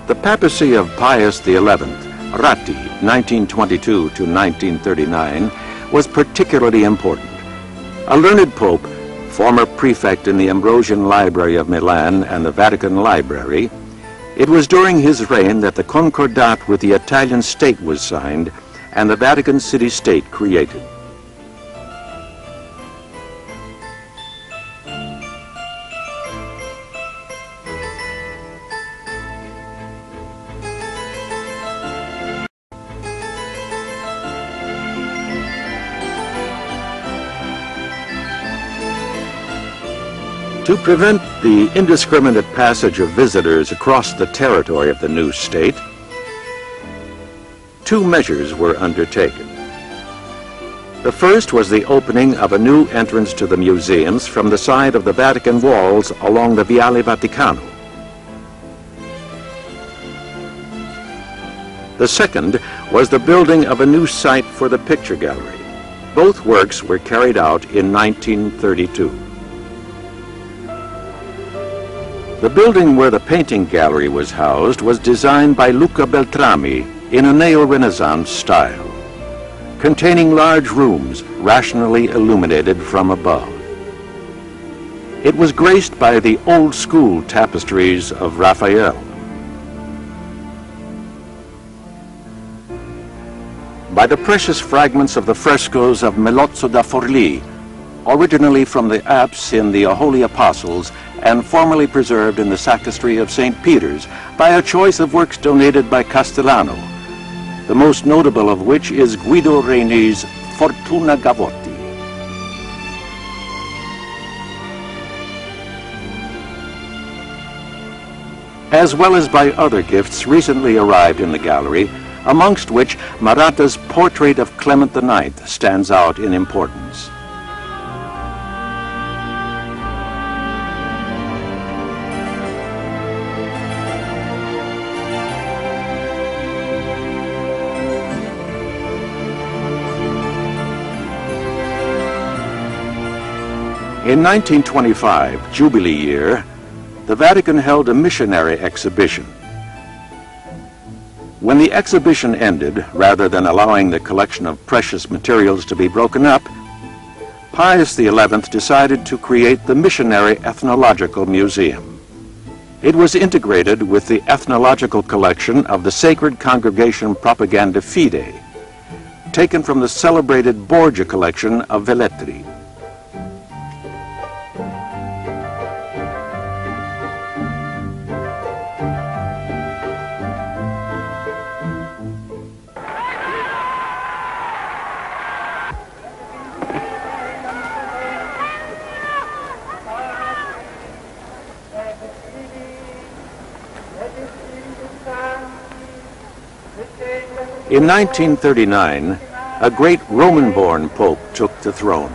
The papacy of Pius XI, Ratti, 1922 to 1939, was particularly important. A learned pope, former prefect in the Ambrosian Library of Milan and the Vatican Library, it was during his reign that the Concordat with the Italian state was signed and the Vatican city-state created. To prevent the indiscriminate passage of visitors across the territory of the new state, two measures were undertaken. The first was the opening of a new entrance to the museums from the side of the Vatican walls along the Viale Vaticano. The second was the building of a new site for the picture gallery. Both works were carried out in 1932. The building where the painting gallery was housed was designed by Luca Beltrami in a neo-Renaissance style, containing large rooms rationally illuminated from above. It was graced by the old-school tapestries of Raphael. By the precious fragments of the frescoes of Melozzo da Forlì, originally from the apse in the Holy Apostles and formerly preserved in the sacristy of St. Peter's by a choice of works donated by Castellano, the most notable of which is Guido Reni's Fortuna Gavotti. As well as by other gifts recently arrived in the gallery, amongst which Maratta's portrait of Clement IX stands out in importance. In 1925, Jubilee year, the Vatican held a missionary exhibition. When the exhibition ended, rather than allowing the collection of precious materials to be broken up, Pius XI decided to create the Missionary Ethnological Museum. It was integrated with the ethnological collection of the Sacred Congregation Propaganda Fide, taken from the celebrated Borgia collection of Velletri. In 1939, a great Roman-born pope took the throne.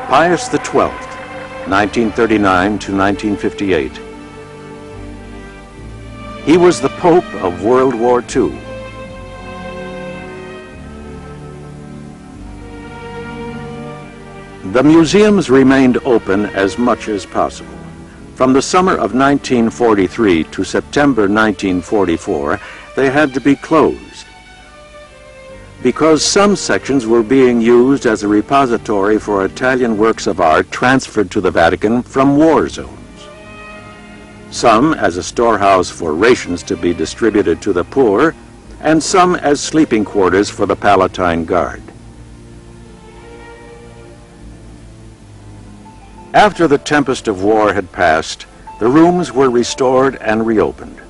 Pius XII, 1939 to 1958. He was the Pope of World War II. The museums remained open as much as possible. From the summer of 1943 to September 1944, they had to be closed because some sections were being used as a repository for Italian works of art transferred to the Vatican from war zones, some as a storehouse for rations to be distributed to the poor, and some as sleeping quarters for the Palatine Guard. After the tempest of war had passed, the rooms were restored and reopened.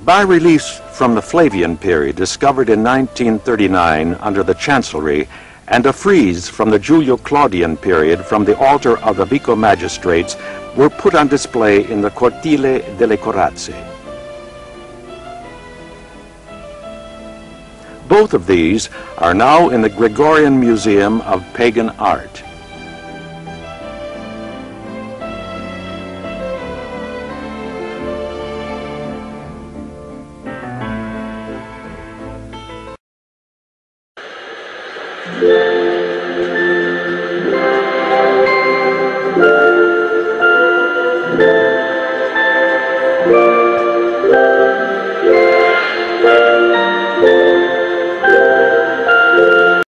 Bas-reliefs from the Flavian period discovered in 1939 under the Chancellery, and a frieze from the Julio-Claudian period from the altar of the Vico magistrates were put on display in the Cortile delle Corazze. Both of these are now in the Gregorian Museum of Pagan Art.